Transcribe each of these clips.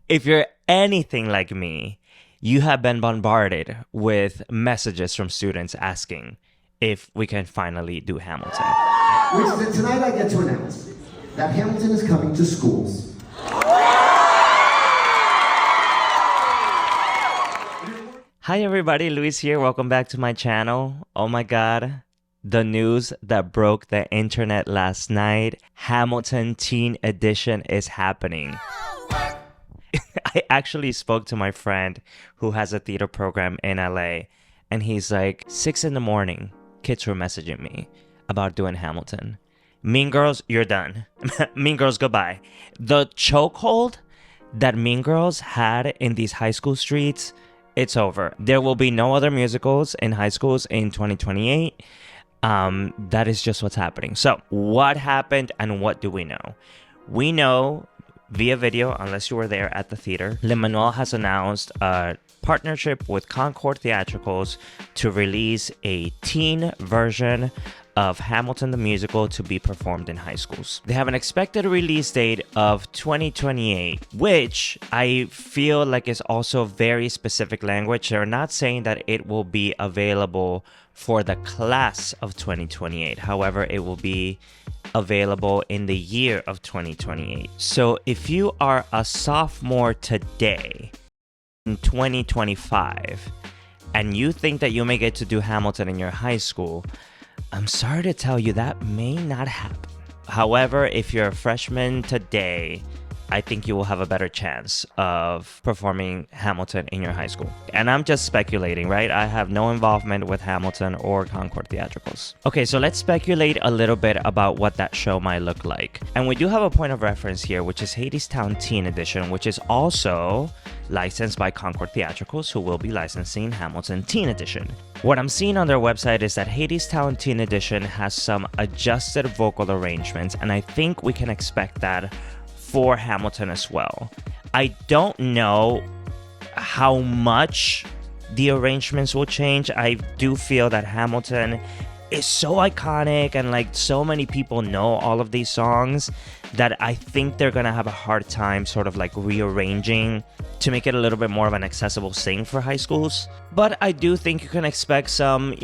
If you're anything like me, you have been bombarded with messages from students asking if we can finally do Hamilton. Which tonight I get to announce that Hamilton is coming to schools. Hi everybody, Luis here. Welcome back to my channel. Oh my god, the news that broke the internet last night. Hamilton Teen Edition is happening. I actually spoke to my friend who has a theater program in LA, and he's like, 6 in the morning, kids were messaging me about doing Hamilton. Mean Girls, you're done. Mean Girls, goodbye. The chokehold that Mean Girls had in these high school streets, it's over. There will be no other musicals in high schools in 2028. That is just what's happening. So what happened and what do we know? We know via video, unless you were there at the theater, Lin Manuel has announced a partnership with Concord Theatricals to release a teen version of Hamilton the Musical to be performed in high schools. They have an expected release date of 2028, which I feel like is also very specific language. They're not saying that it will be available for the class of 2028. However, it will be available in the year of 2028. So if you are a sophomore today in 2025 and you think that you may get to do Hamilton in your high school, I'm sorry to tell you that may not happen. However, if you're a freshman today, I think you will have a better chance of performing Hamilton in your high school. And I'm just speculating, right? I have no involvement with Hamilton or Concord Theatricals. Okay, so let's speculate a little bit about what that show might look like. And we do have a point of reference here, which is Hadestown Teen Edition, which is also licensed by Concord Theatricals, who will be licensing Hamilton Teen Edition. What I'm seeing on their website is that Hadestown Teen Edition has some adjusted vocal arrangements, and I think we can expect that for Hamilton as well. I don't know how much the arrangements will change. I do feel that Hamilton is so iconic and like so many people know all of these songs that I think they're gonna have a hard time sort of like rearranging to make it a little bit more of an accessible sing for high schools. But I do think you can expect some,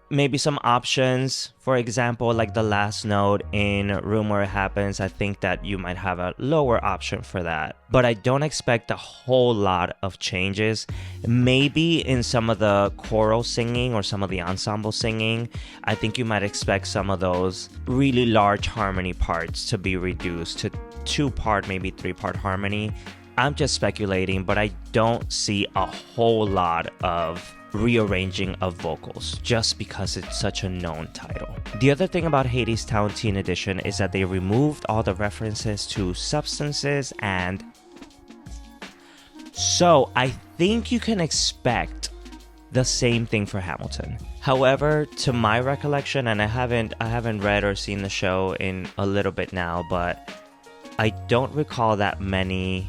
maybe some options. For example, like the last note in Room Where It Happens, I think that you might have a lower option for that. But I don't expect a whole lot of changes. Maybe in some of the choral singing or some of the ensemble singing, I think you might expect some of those really large harmony parts to be reduced to 2-part, maybe 3-part harmony. I'm just speculating, but I don't see a whole lot of rearranging of vocals just because it's such a known title. The other thing about Hadestown Teen Edition is that they removed all the references to substances, and so I think you can expect the same thing for Hamilton. However, to my recollection, and I haven't read or seen the show in a little bit now, but I don't recall that many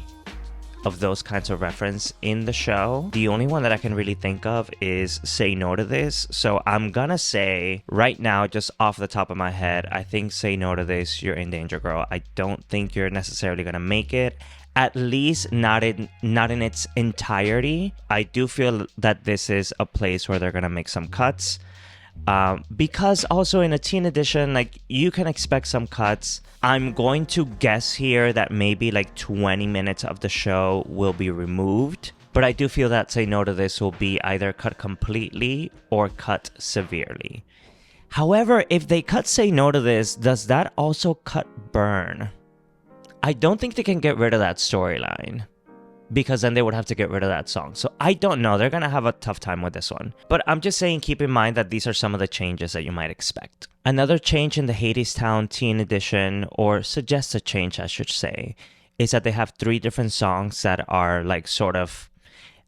of those kinds of reference in the show. The only one that I can really think of is Say No to This. So I'm gonna say right now, just off the top of my head, I think Say No to This, you're in danger, girl. I don't think you're necessarily gonna make it, at least not in its entirety. I do feel that this is a place where they're gonna make some cuts. Because also in a teen edition, like, you can expect some cuts. I'm going to guess here that maybe like 20 minutes of the show will be removed, but I do feel that Say No to This will be either cut completely or cut severely. However, if they cut Say No to This, does that also cut Burn? I don't think they can get rid of that storyline, because then they would have to get rid of that song. So I don't know. They're going to have a tough time with this one. But I'm just saying, keep in mind that these are some of the changes that you might expect. Another change in the Hadestown Teen Edition, or suggested change, I should say, is that they have 3 different songs that are like sort of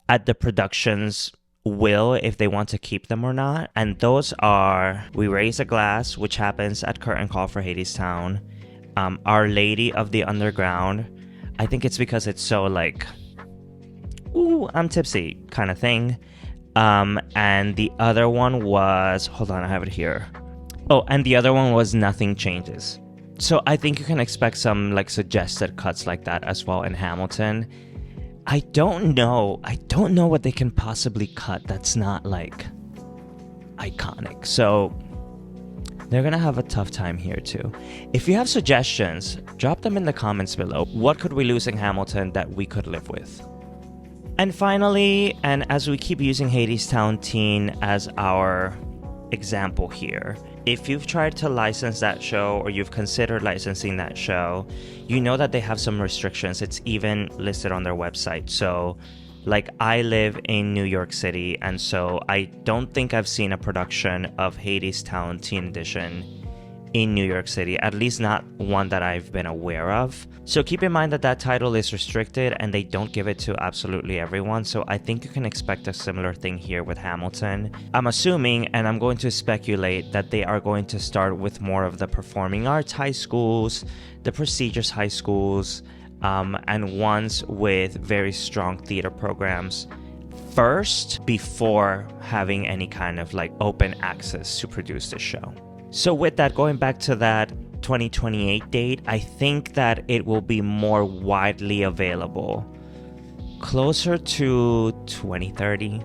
at the production's will if they want to keep them or not. And those are We Raise a Glass, which happens at Curtain Call for Hadestown. Our Lady of the Underground. I think it's because it's so like, ooh, I'm tipsy kind of thing. And the other one was, hold on, I have it here. Oh, and the other one was Nothing Changes. So I think you can expect some like suggested cuts like that as well in Hamilton. I don't know what they can possibly cut that's not like iconic. So they're gonna have a tough time here too. If you have suggestions, drop them in the comments below. What could we lose in Hamilton that we could live with? And finally, and as we keep using Hadestown Teen as our example here, if you've tried to license that show or you've considered licensing that show, you know that they have some restrictions. It's even listed on their website. So like, I live in New York City, and so I don't think I've seen a production of Hadestown Teen Edition in New York City, at least not one that I've been aware of. So keep in mind that that title is restricted and they don't give it to absolutely everyone. So I think you can expect a similar thing here with Hamilton. I'm assuming, and I'm going to speculate, that they are going to start with more of the performing arts high schools, the prestigious high schools, and ones with very strong theater programs first, before having any kind of like open access to produce the show. So with that, going back to that 2028 date, I think that it will be more widely available closer to 2030,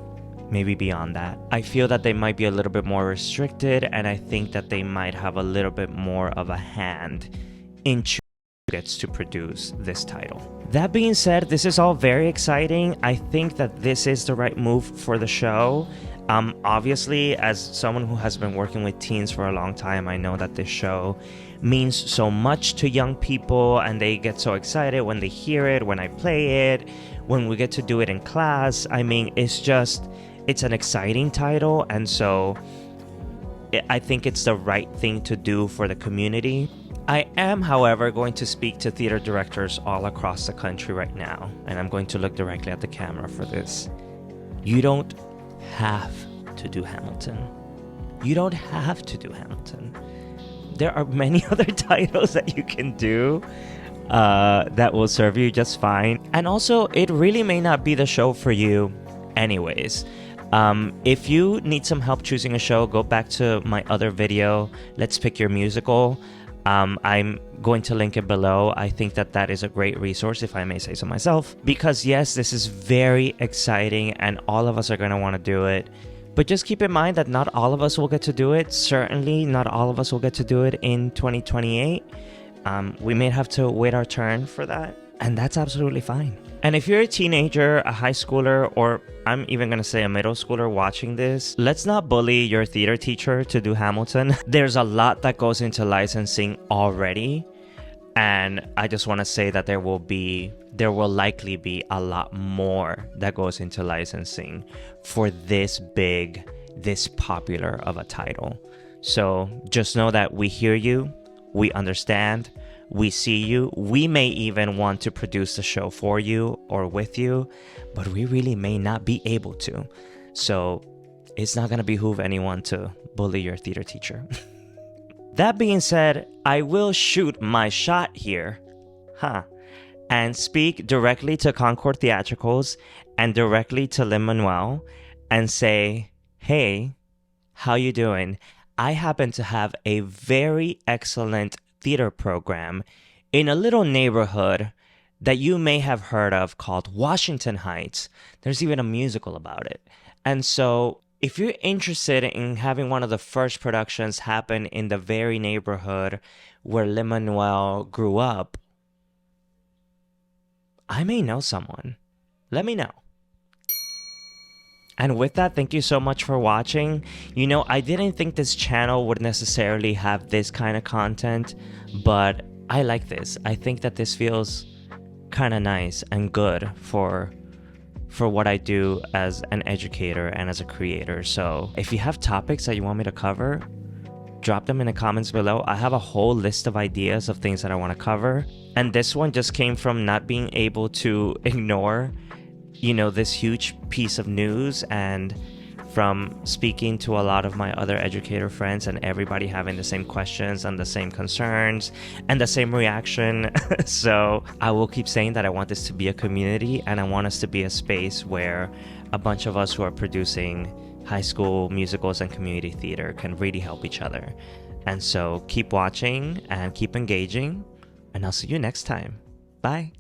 maybe beyond that. I feel that they might be a little bit more restricted, and I think that they might have a little bit more of a hand in choosing who gets to produce this title. That being said, this is all very exciting. I think that this is the right move for the show. Obviously, as someone who has been working with teens for a long time, I know that this show means so much to young people, and they get so excited when they hear it, when I play it, when we get to do it in class. I mean, it's an exciting title, and so I think it's the right thing to do for the community. I am, however, going to speak to theater directors all across the country right now, and I'm going to look directly at the camera for this. You don't have to do Hamilton. You don't have to do Hamilton. There are many other titles that you can do that will serve you just fine. And also, it really may not be the show for you anyways. If you need some help choosing a show, go back to my other video, Let's Pick Your Musical. I'm going to link it below. I think that that is a great resource, if I may say so myself, because yes, this is very exciting and all of us are going to want to do it. But just keep in mind that not all of us will get to do it. Certainly not all of us will get to do it in 2028. We may have to wait our turn for that, and that's absolutely fine. And if you're a teenager, a high schooler, or I'm even going to say a middle schooler watching this, let's not bully your theater teacher to do Hamilton. There's a lot that goes into licensing already. And I just want to say that there will likely be a lot more that goes into licensing for this big, this popular of a title. So just know that we hear you, we understand, we see you. We may even want to produce the show for you or with you, but we really may not be able to. So it's not going to behoove anyone to bully your theater teacher. That being said, I will shoot my shot here, and speak directly to Concord Theatricals and directly to Lin Manuel and say, hey, how you doing? I happen to have a very excellent theater program in a little neighborhood that you may have heard of called Washington Heights. There's even a musical about it. And so if you're interested in having one of the first productions happen in the very neighborhood where Lin Manuel grew up, I may know someone. Let me know. And with that, thank you so much for watching. You know, I didn't think this channel would necessarily have this kind of content, but I like this. I think that this feels kind of nice and good for what I do as an educator and as a creator. So if you have topics that you want me to cover, drop them in the comments below. I have a whole list of ideas of things that I want to cover. And this one just came from not being able to ignore, you know, this huge piece of news, and from speaking to a lot of my other educator friends and everybody having the same questions and the same concerns and the same reaction. So I will keep saying that I want this to be a community, and I want us to be a space where a bunch of us who are producing high school musicals and community theater can really help each other. And so keep watching and keep engaging, and I'll see you next time. Bye.